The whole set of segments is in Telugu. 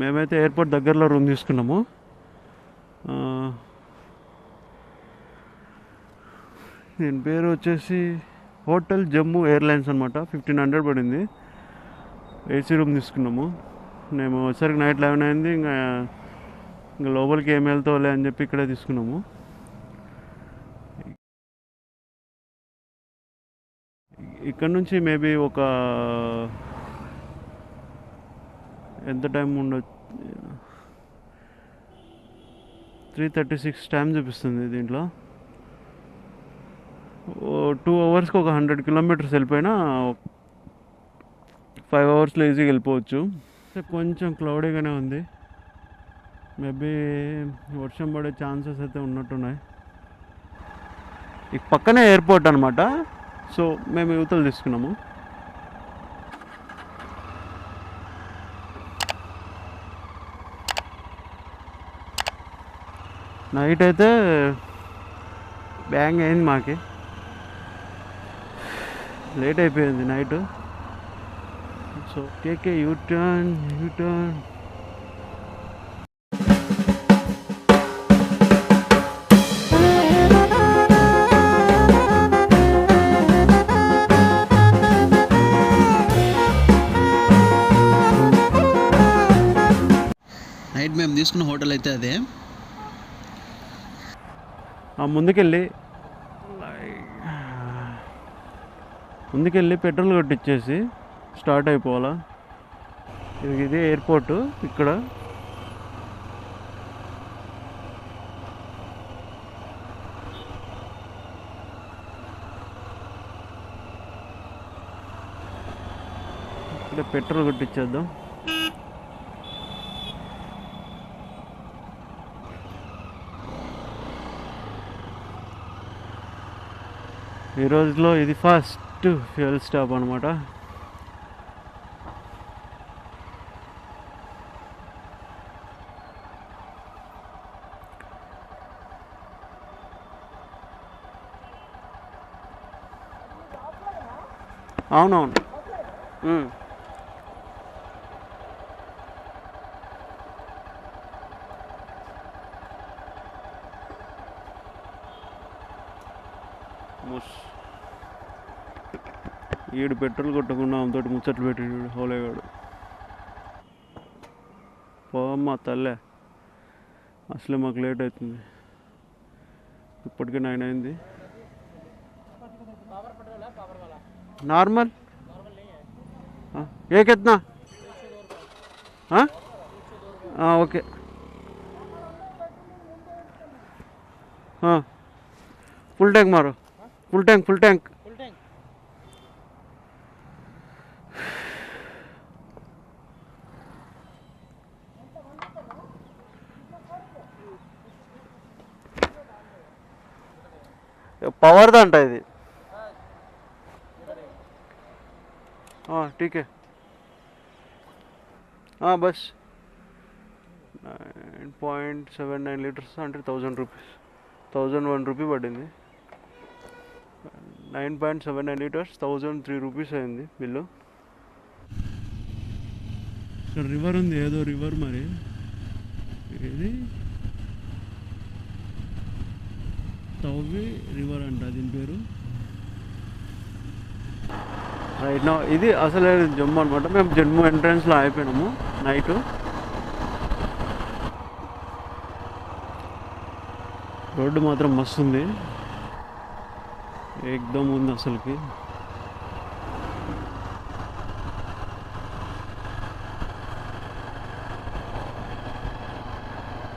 మేమైతే ఎయిర్పోర్ట్ దగ్గరలో రూమ్ తీసుకున్నాము. దీని పేరు వచ్చేసి హోటల్ జమ్మూ ఎయిర్లైన్స్ అనమాట. 1500 పడింది. ఏసీ రూమ్ తీసుకున్నాము. మేము వచ్చేసరికి నైట్ 11 అయింది. ఇంకా లోపలికి ఏమి వెళ్తావులే అని చెప్పి ఇక్కడే తీసుకున్నాము. ఇక్కడ నుంచి మేబీ ఒక ఎంత టైం ఉండొచ్చు, 3:36 టైం చూపిస్తుంది దీంట్లో. 2 అవర్స్కి ఒక 100 కిలోమీటర్స్ వెళ్ళిపోయినా 5 అవర్స్లో ఈజీగా వెళ్ళిపోవచ్చు. కొంచెం క్లౌడీగానే ఉంది. మేబీ వర్షం పడే ఛాన్సెస్ అయితే ఉన్నట్టున్నాయి. ఈ పక్కనే ఎయిర్పోర్ట్ అనమాట. సో మేము యువతలు తీసుకున్నాము. నైట్ అయితే బ్యాంగ్ అయింది. మాకి లేట్ అయిపోయింది night. So take U turn. Night మేము తీసుకున్న హోటల్ అయితే అదే. ముందుకెళ్ళి పెట్రోల్ కొట్టించేసి స్టార్ట్ అయిపోవాలా. ఇది ఎయిర్పోర్టు. ఇక్కడ పెట్రోల్ కొట్టించేద్దాం. ఈ రోజులో ఇది ఫస్ట్ ఫ్యూయల్ స్టాప్ అనమాట. అవునవును. ఈడు పెట్రోల్ కొట్టకుండా ఆమెతోటి ముచ్చట్లు పెట్టాడు హోలేగాడు. పోమ్మా తల్లే, అసలే మాకు లేట్ అవుతుంది. ఇప్పటికే 9 అయింది. నార్మల్ ఏ కిतना? ఓకే. ఫుల్ ట్యాంక్ మారో. Full tank. పవర్ది అంట ఇది. ठीक है. బస్ 9.79 లీటర్స్ అంటే 1000 రూపీస్, 1001 రూపీ పడింది. 9.79 లీటర్స్ 1003 రూపీస్ అయింది బిల్లు. ఇక్కడ రివర్ ఉంది, ఏదో రివర్ మరి. ఇది తవ్వి రివర్ అంట దీని పేరు. రైట్ నా ఇది అసలు జమ్మూ అనమాట. మేము జమ్మూ ఎంట్రన్స్లో అయిపోయినాము నైట్. రోడ్డు మాత్రం మస్తు ఉంది, ఏకదమ్ ఉంది అసలుకి.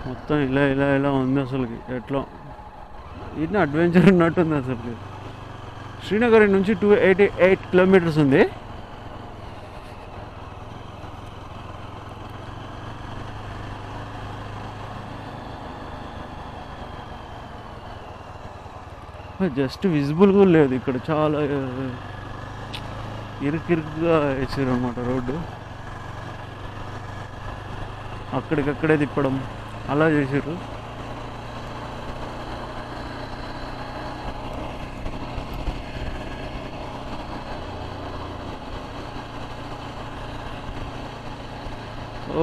మొత్తం ఇలా ఉంది అసలుకి. ఎట్లా ఇది అడ్వెంచర్ ఉన్నట్టుంది అసలుకి. శ్రీనగర్ నుంచి 288 కిలోమీటర్స్ ఉంది. జస్ట్ విజిబుల్ కూడా లేదు ఇక్కడ. చాలా ఇరుకుగా వేసారు అన్నమాట రోడ్డు. అక్కడికక్కడే తిప్పడం అలా చేసారు.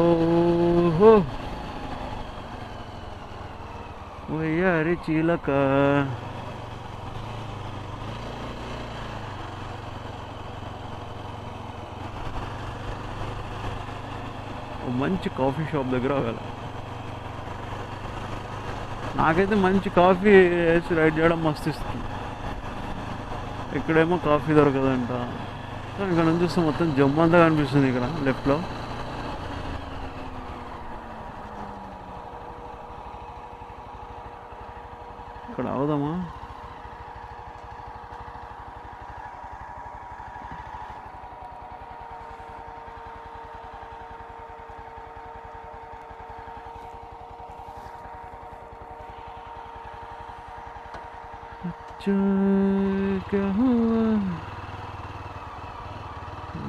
ఓహో వయ్యారి చీలక. మంచి కాఫీ షాప్ దగ్గర ఆగాలి. నాకైతే మంచి కాఫీ వేసి రైడ్ చేయడం మస్తు ఇస్తుంది. ఇక్కడేమో కాఫీ దొరకదంట. ఇక్కడ నుంచి చూస్తే మొత్తం జమ్ము అంతా కనిపిస్తుంది. ఇక్కడ లెఫ్ట్లో ఇక్కడ అవుదామా?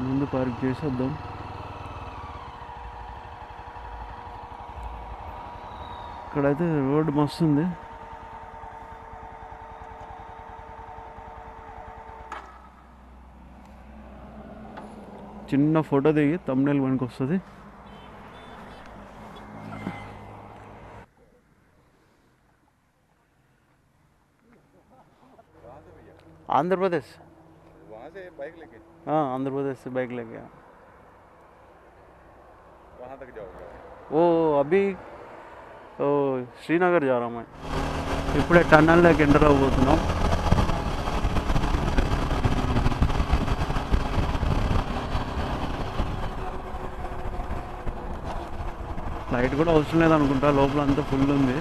ముందు పార్క్ చేసేద్దాం. ఇక్కడైతే రోడ్డు మస్తు ఉంది. చిన్న ఫోటో దిగి తమ్నెయిల్ మనకు వస్తుంది. आंध्र प्रदेश वहाँ से बाइक लेके? हाँ आंध्र प्रदेश से बाइक लेके आया. कहाँ तक जाओगे? वो अभी तो श्रीनगर जा रहा हूँ मैं. इప్పుడే టన్నల్లోకి ఎంటర్ అవ్వబోతున్నాం. లైట్ కూడా అవసరం లేదనుకుంటా. లోపల అంతా ఫుల్ ఉంది.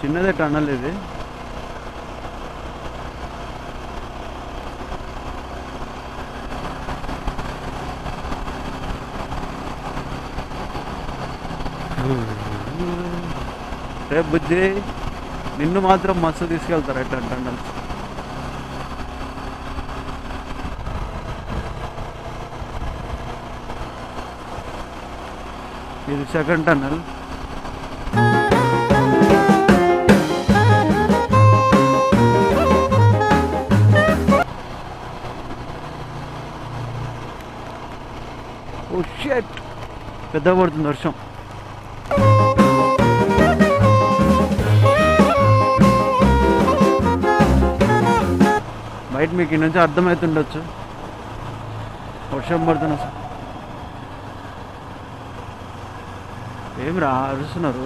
చిన్నదే టన్నల్ ఇది. రేపు బుజ్జి నిన్ను మాత్రం మస్తు తీసుకెళ్తారు ఎట్లా టన్నల్స్. ఇది సెకండ్ టన్నల్. ఓ షిట్, పెద్ద పడుతుంది వర్షం. బయట మీకు ఈ నుంచి అర్థమవుతుండొచ్చు వర్షం పడుతున్నా. సార్ ఏం రా అరుస్తున్నారు?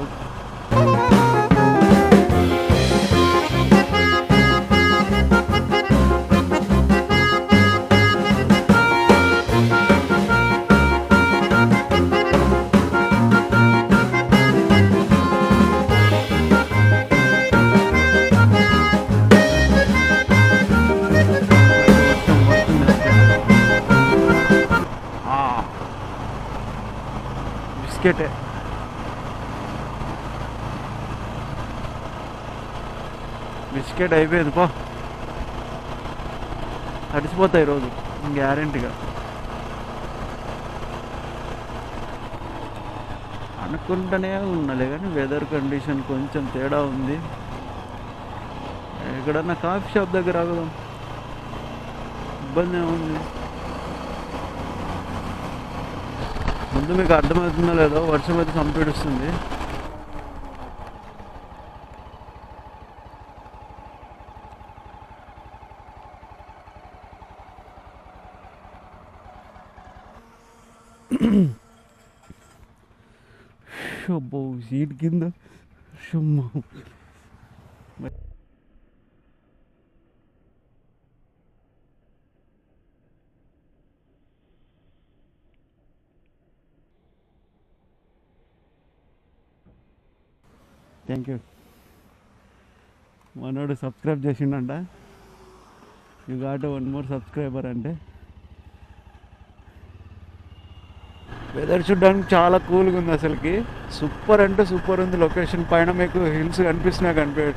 బిస్కెటే. బిస్కెట్ అయిపోయింది పో. తడిసిపోతాయి రోజు గ్యారెంటీగా. అనుకుంటూనే ఉన్నాలే కానీ వెదర్ కండిషన్ కొంచెం తేడా ఉంది. ఎక్కడన్నా కాఫీ షాప్ దగ్గర ఆగుదాం. ఇబ్బంది ఏముంది? ముందు మీకు అర్థమవుతుందో లేదో వర్షం అయితే చంపేడుస్తుంది. అబ్బో సీట్ కింద థ్యాంక్ యూ. మనోడు సబ్స్క్రైబ్ చేసిండంట. You got 1 more subscriber. అంటే వెదర్ చూడడానికి చాలా కూల్గా ఉంది. అసలుకి సూపర్ అంటే సూపర్ ఉంది. లొకేషన్ పైన మీకు హిల్స్ కనిపిస్తున్నాయి.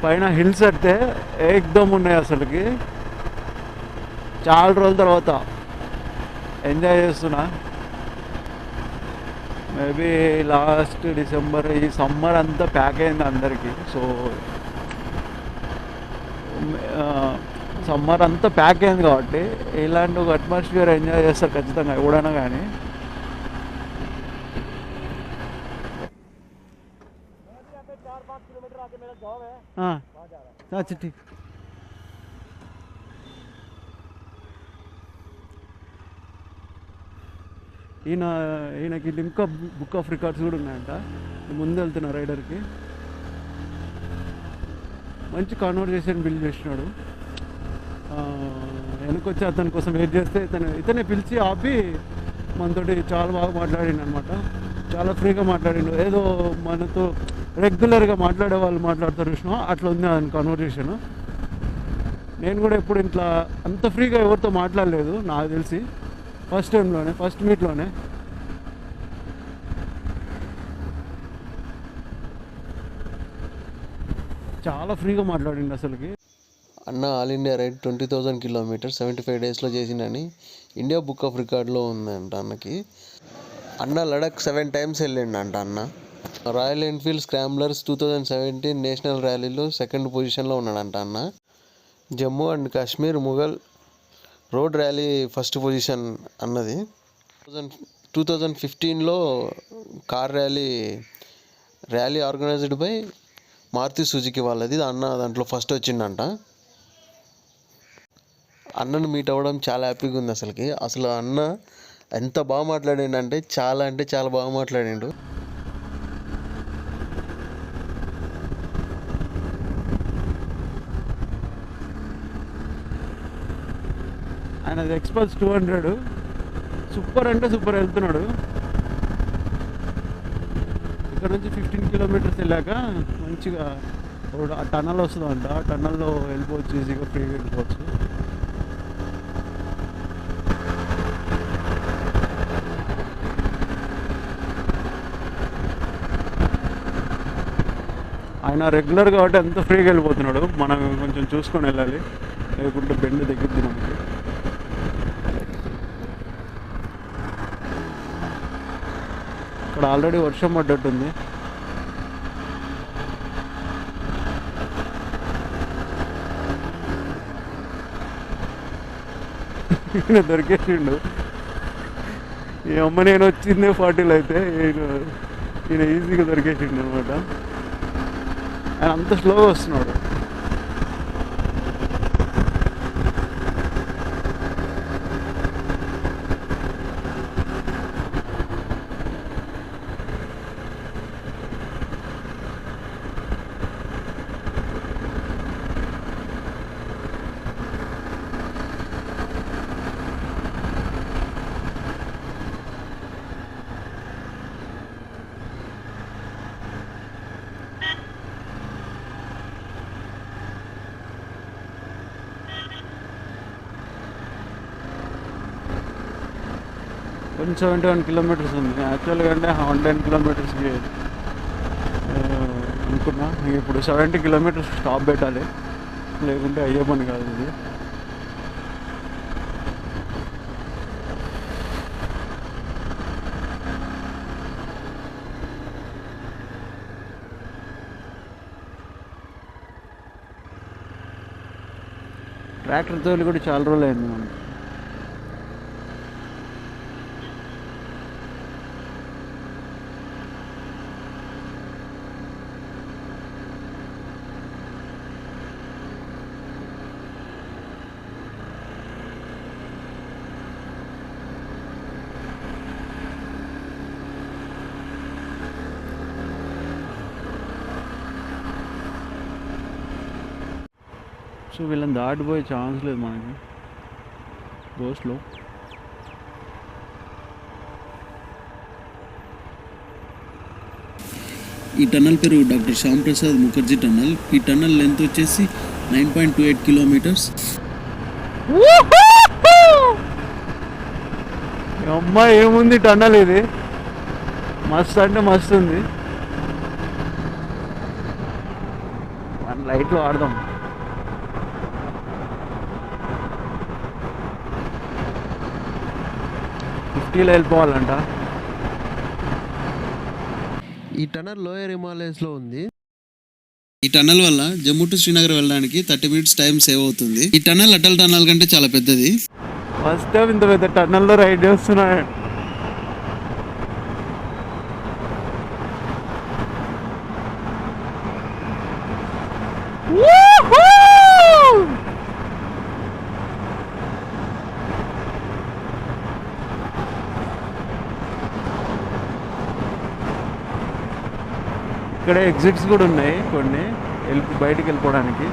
పైన హిల్స్ అంటే ఏకదమ్ ఉన్నాయి. అసలుకి చాలా రోజుల తర్వాత ఎంజాయ్ చేస్తున్నా. మేబీ లాస్ట్ డిసెంబర్ ఈ సమ్మర్ అంతా ప్యాక్ అయింది అందరికీ. సో సమ్మర్ అంతా ప్యాక్ అయింది కాబట్టి ఇలాంటి ఒక అట్మాస్ఫియర్ ఎంజాయ్ చేస్తారు ఖచ్చితంగా ఎవడైనా కానీ. अच्छा ठीक ఈయనకి లింక్ బుక్ ఆఫ్ రికార్డ్స్ కూడా ఉన్నాయంట. ముందు వెళ్తున్నా రైడర్కి. మంచి కాన్వర్జేషన్ బిల్డ్ చేసినాడు. వెనకొచ్చి అతని కోసం వెయిట్ చేస్తే ఇతనే పిలిచి ఆపి మనతోటి చాలా బాగా మాట్లాడిండు అనమాట. చాలా ఫ్రీగా మాట్లాడిండు. ఏదో మనతో రెగ్యులర్గా మాట్లాడే వాళ్ళు మాట్లాడతారు చూసినా అట్లా ఉంది ఆయన కాన్వర్జేషన్. నేను కూడా ఎప్పుడు ఇట్లా అంత ఫ్రీగా ఎవరితో మాట్లాడలేదు నాకు తెలిసి. ఫస్ట్ టైంలోనే, ఫస్ట్ మీట్లోనే. చాలా ఫ్రీగా మాట్లాడిండు అసలుకి. అన్న ఆల్ ఇండియా రైడ్ 20,000 కిలోమీటర్స్ 75 డేస్లో చేసిండని ఇండియా బుక్ ఆఫ్ రికార్డ్లో ఉందంట అన్నకి. అన్న లడక్ 7 times వెళ్ళిండంట అన్న. రాయల్ ఎన్ఫీల్డ్ స్క్రాంబ్లర్స్ 2017 నేషనల్ ర్యాలీలో 2nd పొజిషన్లో ఉన్నాడంట అన్న. Jammu and Kashmir Mughal road rally 1st position అన్నది. 2015లో car rally organized by Maruti Suzuki వాళ్ళది. అన్న దాంట్లో ఫస్ట్ వచ్చిండంట. అన్నను మీట్ అవ్వడం చాలా హ్యాపీగా ఉంది అసలుకి. అసలు అన్న ఎంత బాగా మాట్లాడిండు అంటే చాలా బాగా మాట్లాడిండు. ఆయనది ఎక్స్పల్స్ 200 సూపర్ అంటే సూపర్ వెళ్తున్నాడు. ఇక్కడ నుంచి 15 kilometers వెళ్ళాక మంచిగా ఆ టన్నల్ వస్తుందంట. ఆ టన్నల్లో వెళ్ళిపోవచ్చు, ఈజీగా ఫ్రీగా వెళ్ళిపోవచ్చు. ఆయన రెగ్యులర్ కాబట్టి ఎంత ఫ్రీగా వెళ్ళిపోతున్నాడు. మనం కొంచెం చూసుకొని వెళ్ళాలి, లేకుంటే బెండ్ దగ్గర మనకి. ఇక్కడ ఆల్రెడీ వర్షం పడ్డట్టుంది. ఈయన దొరికేసిండు. ఈ అమ్మ నేను వచ్చిందే 40లో అయితే ఈయన ఈజీగా దొరికేసిండు అనమాట. ఆయన అంత స్లోగా వస్తున్నాడు. కొంచెం 71 kilometers ఉంది. యాక్చువల్గా అంటే 110 kilometersకి అనుకున్నా. ఇప్పుడు 70 kilometers స్టాప్ పెట్టాలి, లేకుంటే అయ్యే పని కాదు ఇది. ట్రాక్టర్ తోలి కూడా చాలా రోజులు అయింది మనకి. సో వీళ్ళని దాటిపోయే ఛాన్స్ లేదు మనకి గోస్ట్లో. ఈ టన్నల్ పేరు డాక్టర్ శ్యామ్ ప్రసాద్ ముఖర్జీ టన్నల్. ఈ టన్నల్ లెంత్ వచ్చేసి 9.28 kilometers. అమ్మా ఏముంది టన్నల్ ఇది, మస్తు అంటే మస్తు ఉంది. మన లైట్లో ఆడదాం. ఫిఫ్టీలో వెళ్ళిపోవాలంట. ఈ టనల్ లోయర్ హిమాలయస్లో ఉంది. ఈ టన్నల్ వల్ల జమ్మూ టు శ్రీనగర్ వెళ్ళడానికి 30 minutes టైం సేవ్ అవుతుంది. ఈ టన్నల్ అటల్ టన్నల్ కంటే చాలా పెద్దది. ఫస్ట్ టైం ఇంత పెద్ద టన్నల్లో రైడ్ చేస్తున్నాడు. ఇక్కడే ఎగ్జిట్స్ కూడా ఉన్నాయి కొన్ని బయటికి వెళ్ళిపోవడానికి.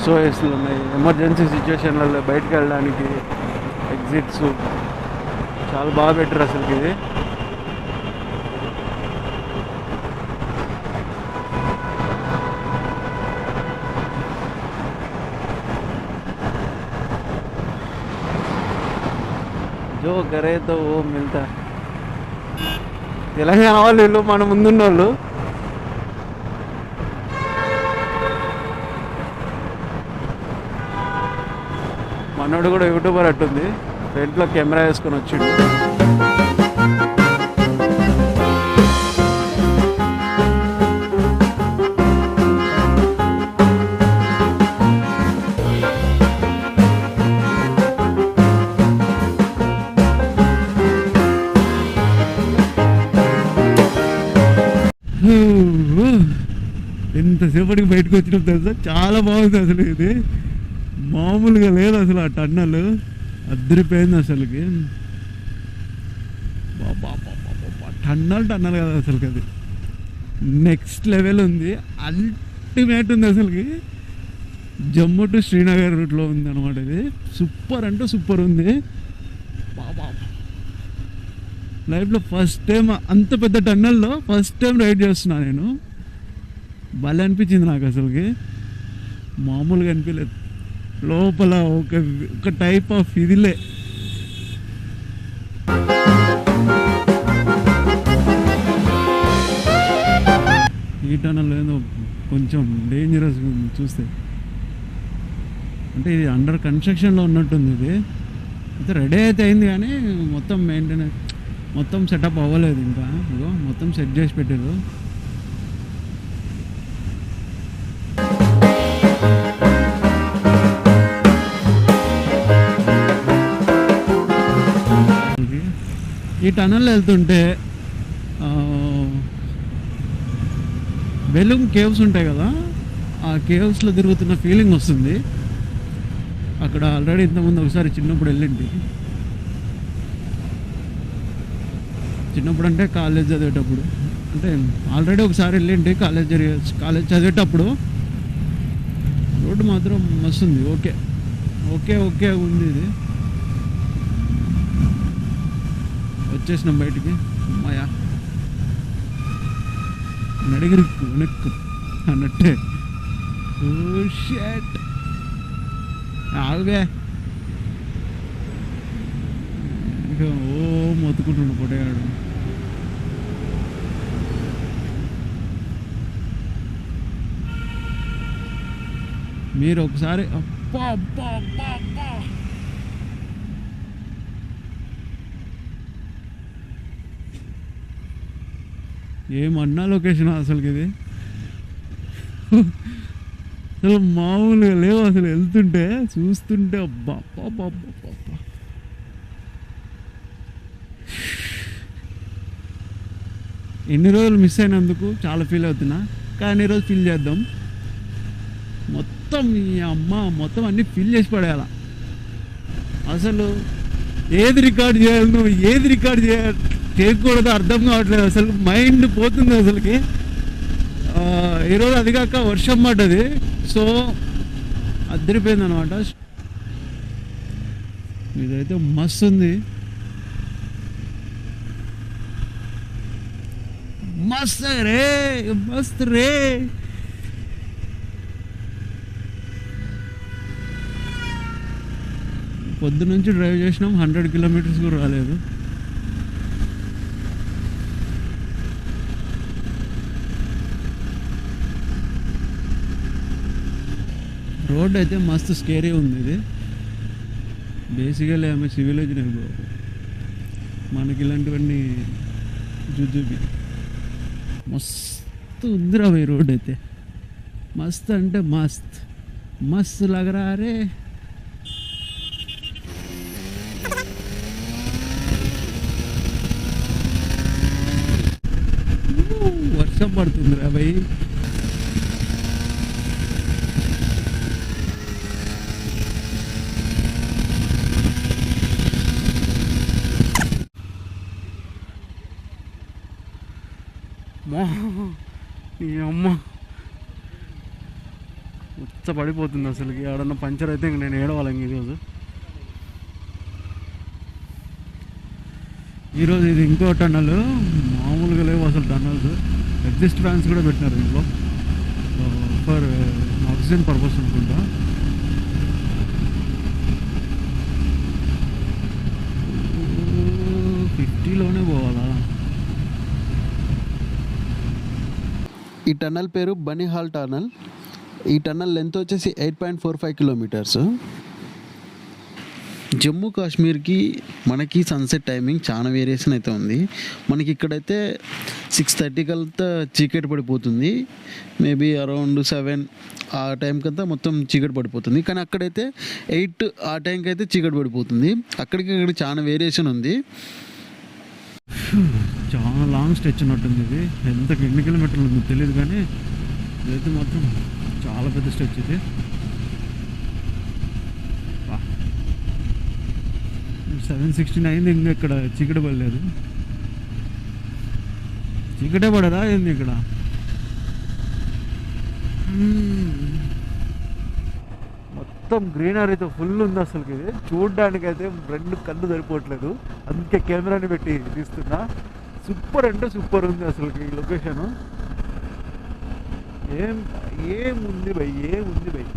SOSలు ఉన్నాయి, ఎమర్జెన్సీ సిచ్యువేషన్లలో బయటికి వెళ్ళడానికి ఎగ్జిట్స్. చాలా బాగా పెట్టారు అసలుకి ఇది. జో కరే తో ఓ మిల్తా. తెలంగాణ వాళ్ళు వీళ్ళు మన ముందున్న వాళ్ళు. మనోడు కూడా యూట్యూబర్ అట్టుంది, ఫ్రంట్లో కెమెరా వేసుకొని వచ్చిండు. ఎంతసేపటికి బయటకు వచ్చినాం తెలుసా, చాలా బాగుంది అసలు. ఇది మామూలుగా లేదు అసలు. ఆ టన్నల్ అద్దరిపోయింది అసలుకి. టన్నల్ కదా అసలుకి, అది నెక్స్ట్ లెవెల్ ఉంది, అల్టిమేట్ ఉంది అసలుకి. జమ్మూ టు శ్రీనగర్ రూట్లో ఉంది అనమాట ఇది. సూపర్ అంటే సూపర్ ఉంది. లైఫ్లో ఫస్ట్ టైం అంత పెద్ద టన్నల్లో ఫస్ట్ టైం రైడ్ చేస్తున్నా నేను. భలే అనిపించింది నాకు అసలుకి, మామూలుగా అనిపించలేదు. లోపల ఒక టైప్ ఆఫ్ ఇదిలే. ఈ టనల్ ఏదో కొంచెం డేంజరస్ చూస్తే. అంటే ఇది అండర్ కన్స్ట్రక్షన్లో ఉన్నట్టుంది. ఇది అయితే రెడీ అయితే అయింది కానీ మొత్తం మెయింటెనెన్స్ మొత్తం సెటప్ అవ్వలేదు ఇంకా. ఇగో మొత్తం సెట్ చేసి పెట్టారు. ఈ టనల్ వెళ్తుంటే బెలూమ్ కేవ్స్ ఉంటాయి కదా, ఆ కేవ్స్లో తిరుగుతున్న ఫీలింగ్ వస్తుంది. అక్కడ ఆల్రెడీ ఇంతకుముందు ఒకసారి చిన్నప్పుడు వెళ్ళింది. చిన్నప్పుడు అంటే కాలేజ్ చదివేటప్పుడు, అంటే ఆల్రెడీ ఒకసారి వెళ్ళింటి కాలేజ్ చదివేటప్పుడు. రోడ్డు మాత్రం మస్తు ఉంది. ఓకే ఓకే ఓకే ఉంది. ఇది వచ్చేసినాం బయటికి. అమ్మాయా నడిగిరిక్కు వెనక్కు అన్నట్టే. ఓ షట్ ఆగే ఇంకా ఓ మొత్తుకుంటుండు పొట్టగాడు. మీరు ఒకసారి అబ్బా అబ్బా అబ్బా అబ్బా ఏమన్నా లొకేషన్ అసలుకి ఇది. అసలు మామూలుగా లేవు అసలు. వెళ్తుంటే చూస్తుంటే అబ్బా అబ్బా అబ్బా అబ్బా. ఎన్ని రోజులు మిస్ అయినందుకు చాలా ఫీల్ అవుతున్నా, కానీ ఈరోజు ఫీల్ చేద్దాం. మొత్తం ఈ అమ్మ మొత్తం అన్నీ ఫీల్ చేసి పడేయాల. అసలు ఏది రికార్డ్ చేయాలి, నువ్వు ఏది రికార్డ్ చేయకూడదు అర్థం కావట్లేదు. అసలు మైండ్ పోతుంది అసలుకి. ఈరోజు అది కాక వర్షం పడ్డది, సో అద్దరిపోయింది అనమాట. ఇదైతే మస్తు ఉంది, మస్త్ రే మస్త్ రే. పొద్దు నుంచి డ్రైవ్ చేసినాం, 100 కిలోమీటర్స్ కూడా రాలేదు. రోడ్ అయితే మస్తు స్కేరీ ఉంది. ఇది బేసికలీ ఆమె సివిల్ ఇంజనీర్, మనకి ఇలాంటివన్నీ జుజుబి. మస్తు ఉందిరా ఈ రోడ్ అయితే. మస్త్ అంటే మస్త్ మస్త్ లగరా రే. వర్షం పడుతుందిరా భయ్. ఈ అమ్మ ఉచ్చ పడిపోతుంది అసలుకి. ఆడన్న పంచర్ అయితే ఇంక నేను ఏడవాలి ఈరోజు. ఈరోజు ఇది ఇంకో టన్నల్, మామూలుగా లేవు అసలు టన్నల్స్. ఎగ్జిస్ట్ ఫ్యాన్స్ కూడా పెట్టినారు దీంట్లో ఫర్ ఆక్సిజన్ పర్పస్ అనుకుంటా. లోనే పోవాలా? ఈ టన్నల్ పేరు బనీహాల్ టన్నల్. ఈ టన్నల్ లెంత్ వచ్చేసి 8.45 కిలోమీటర్స్. జమ్మూ కాశ్మీర్కి మనకి సన్సెట్ టైమింగ్ చాలా వేరియేషన్ అయితే ఉంది. మనకి ఇక్కడైతే 6:30 కల్లా చీకటి పడిపోతుంది. మేబీ అరౌండ్ 7 ఆ టైంకి అంతా మొత్తం చీకటి పడిపోతుంది. కానీ అక్కడైతే 8 ఆ టైంకి అయితే చీకటి పడిపోతుంది. అక్కడికి చాలా వేరియేషన్ ఉంది. చాలా లాంగ్ స్ట్రెచ్ ఉన్నట్టుంది ఇది. ఎన్ని కిలోమీటర్లు ఉందో తెలియదు, కానీ ఇదైతే మాత్రం చాలా పెద్ద స్ట్రెచ్ ఇది. 7:16 అయింది, ఇంకా ఇక్కడ చీకటి పడలేదు. చీకటే పడదా ఏంది ఇక్కడ? మొత్తం గ్రీనరీతో ఫుల్ ఉంది అసలుకి. ఇది చూడడానికి అయితే 2 కళ్ళు సరిపోవట్లేదు, అందుకే కెమెరాని పెట్టి తీస్తున్నా. సూపర్ అంటే సూపర్ ఉంది అసలుకి ఈ లొకేషను. ఏముంది భయ్, ఏముంది భయ్.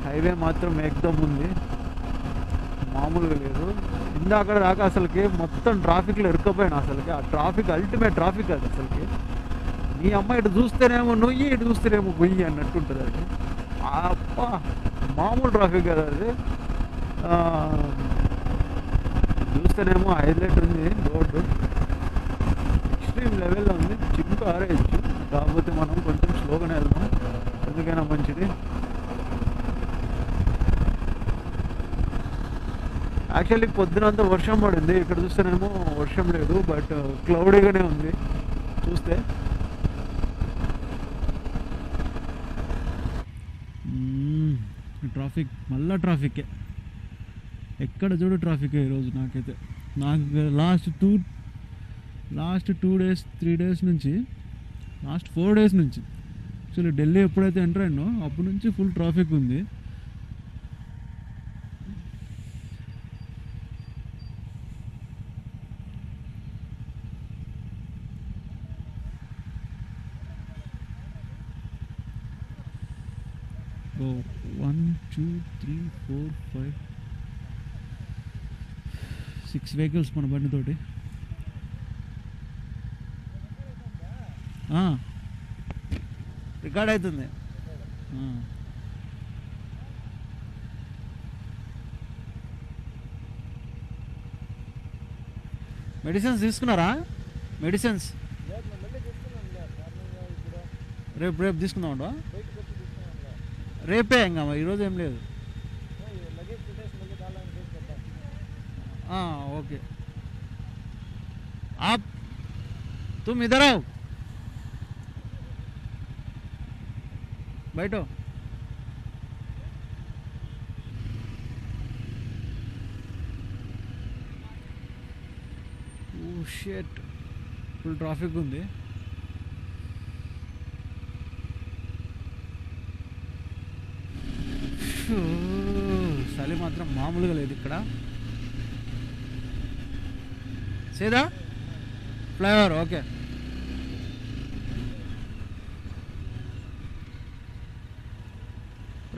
హైవే మాత్రం ఏకదమ్ ఉంది, మామూలుగా లేదు. ఇందాక దాకా అసలుకి మొత్తం ట్రాఫిక్లో ఇరుక్కుపోయాను అసలుకి. ఆ ట్రాఫిక్ అల్టిమేట్ ట్రాఫిక్ అది అసలుకి. మీ అమ్మాయి ఇటు చూస్తేనేమో నొయ్యి, ఇటు చూస్తేనేమో గొయ్యి అన్నట్టు ఉంటుంది అది. అప్ప మామూలు ట్రాఫిక్ కదా అది. చూస్తేనేమో హైలైట్ ఉంది రోడ్డు, ఎక్స్ట్రీమ్ లెవెల్లో ఉంది. చింపు ఆరేయచ్చు, కాకపోతే మనం కొంచెం స్లోగానే వెళ్దాం, ఎందుకైనా మంచిది. యాక్చువల్లీ పొద్దునంతా వర్షం పడింది, ఇక్కడ చూస్తేనేమో వర్షం లేదు, బట్ క్లౌడీగానే ఉంది చూస్తే. ట్రాఫిక్ మళ్ళా ట్రాఫికే, ఎక్కడ చూడు ట్రాఫికే ఈరోజు. నాకైతే లాస్ట్ 2 డేస్ 3 డేస్ నుంచి, లాస్ట్ 4 డేస్ నుంచి యాక్చువల్లీ ఢిల్లీ ఎప్పుడైతే ఎంటర్ అయినో అప్పటి నుంచి ఫుల్ ట్రాఫిక్ ఉంది. So 1 2 3 4 5 6 వెహికల్స్ మన బండితోటి. రికార్డ్ అవుతుంది. మెడిసిన్స్ తీసుకున్నారా? మెడిసిన్స్ రేపు తీసుకుందామంటా. రేపే ఇంకా ఈరోజు ఏం లేదు. ఓకే, आप तुम इधर आओ, बैठो. ఓ షిట్, ఫుల్ ట్రాఫిక్ ఉంది. చలి మాత్రం మామూలుగా లేదు ఇక్కడ. సీదా flyover. Okay,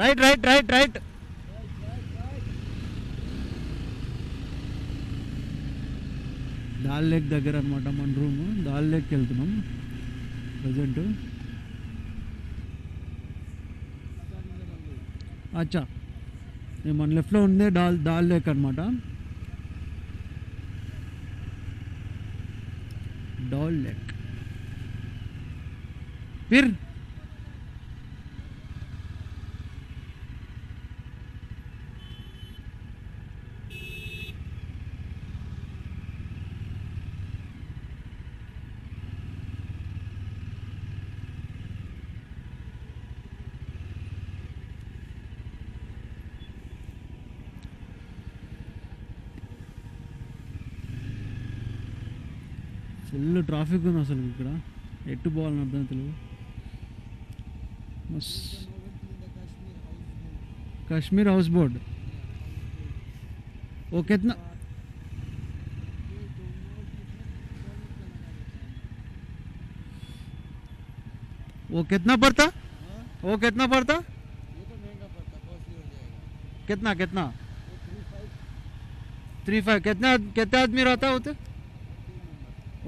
right right right right. Dal lake దగ్గర అనమాట మన రూము. దాల్ లేక్కి వెళ్తున్నాం ప్రజెంట్. అచ్చా, మన లెఫ్ట్లో ఉందే దాల్ లేక్ అనమాట. డాల్ లేక్ फिर ఫుల్ ట్రాఫిక్ ఉంది అసలు ఇక్కడ, ఎట్టు పోవాలని అర్థం తెలుగు. कश्मीर हाउस बोट वो कितना पड़ता वो कितना पड़ता कितना कितना 3-5 कितना कितने आदमी रहता होते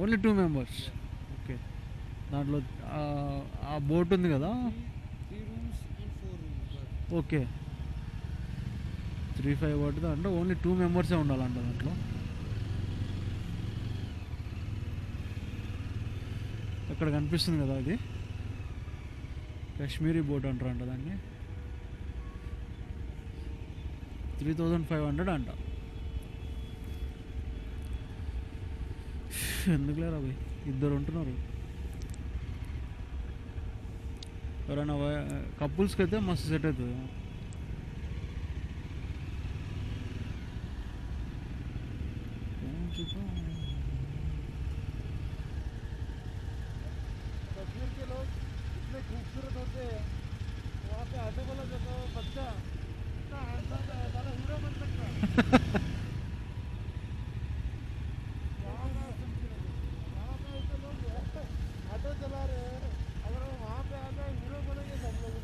ఓన్లీ 2 మెంబర్స్. ఓకే, దాంట్లో ఆ బోట్ ఉంది కదా. ఓకే 3-5 పడుతుంది అంటే ఓన్లీ 2 మెంబర్సే ఉండాలంట దాంట్లో. అక్కడ కనిపిస్తుంది కదా అది కాశ్మీరీ బోట్ అంటారంట దాన్ని. 3500 అంట. ఎందుకు లేరా భయ్, ఇద్దరు ఉంటున్నారు. ఎవరైనా కపుల్స్కి అయితే మస్తు సెట్ అవుతుంది. कश्मीर के लोग इतने खूबसूरत होते हैं, वहाँ पे आते बोला जाता है बच्चा इतना हैंडसम है, सारा हीरो बन सकता है। वहाँ पे ऐसे लोग ऑटो चला रहे हैं, अगर वो वहाँ पे आ जाए हीरो बनेंगे सब लोग।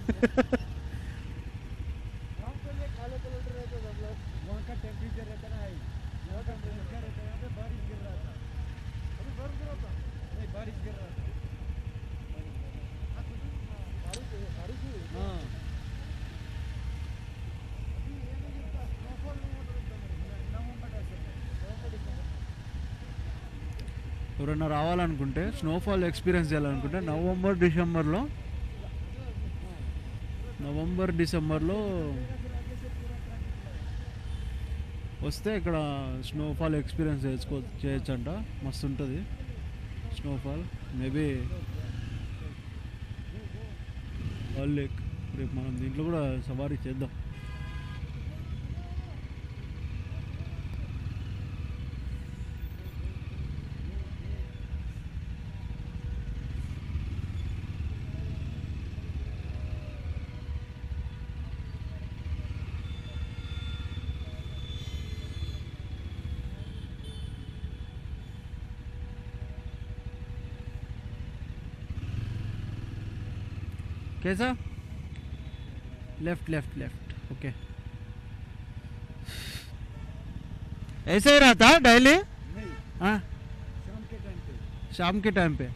वहाँ पे ये काले कलर रहते सब लोग। वहाँ का टेम्परेचर रहता है हाई, यहाँ टेम्परेचर क्या रहता है, यहाँ पे बारिश गिर रहा था, अभी बर्फ गिरा था नहीं, बारिश गिर रहा था। हाँ ఎవరైనా రావాలనుకుంటే, స్నోఫాల్ ఎక్స్పీరియన్స్ చేయాలనుకుంటే నవంబర్ డిసెంబర్లో వస్తే ఇక్కడ స్నోఫాల్ ఎక్స్పీరియన్స్ చేయొచ్చంట. మస్తు ఉంటుంది స్నోఫాల్. మేబీ డల్ లేక్ రేపు మనం దీంట్లో కూడా సవారీ చేద్దాం. कैसा लेफ्ट लेफ्ट लेफ्ट ओके. ऐसे ही रहता डेली? हाँ शाम के टाइम पे.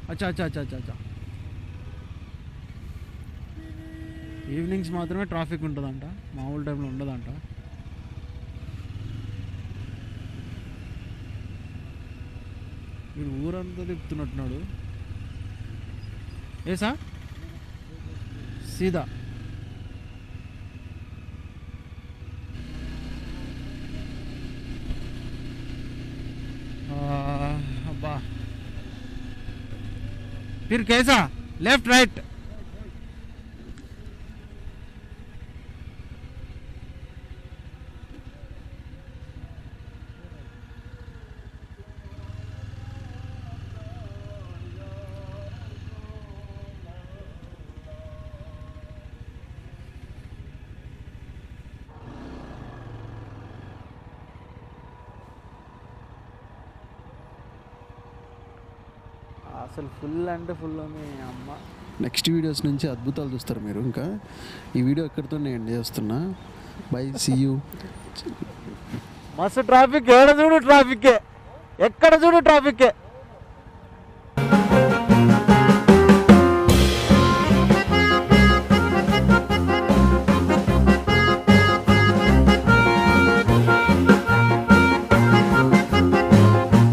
अच्छा अच्छा अच्छा अच्छा अच्छा. ఈవినింగ్స్ మాత్రమే ట్రాఫిక్ ఉంటుందంట, మామూలు టైంలో ఉండదంట. వీడు ఊరంతా తిప్పుతున్నట్టున్నాడు. ఏసా सीधा अब्बा. फिर कैसा लेफ्ट राइट? అసలు ఫుల్ అంటే ఫుల్ అని అమ్మ. నెక్స్ట్ వీడియోస్ నుంచి అద్భుతాలు చూస్తారు మీరు. ఇంకా ఈ వీడియో ఎక్కడితో నేను ఎండ్ చేస్తున్నా. Bye, see you. మస్తు ట్రాఫిక్, ఎక్కడ చూడు ట్రాఫిక్.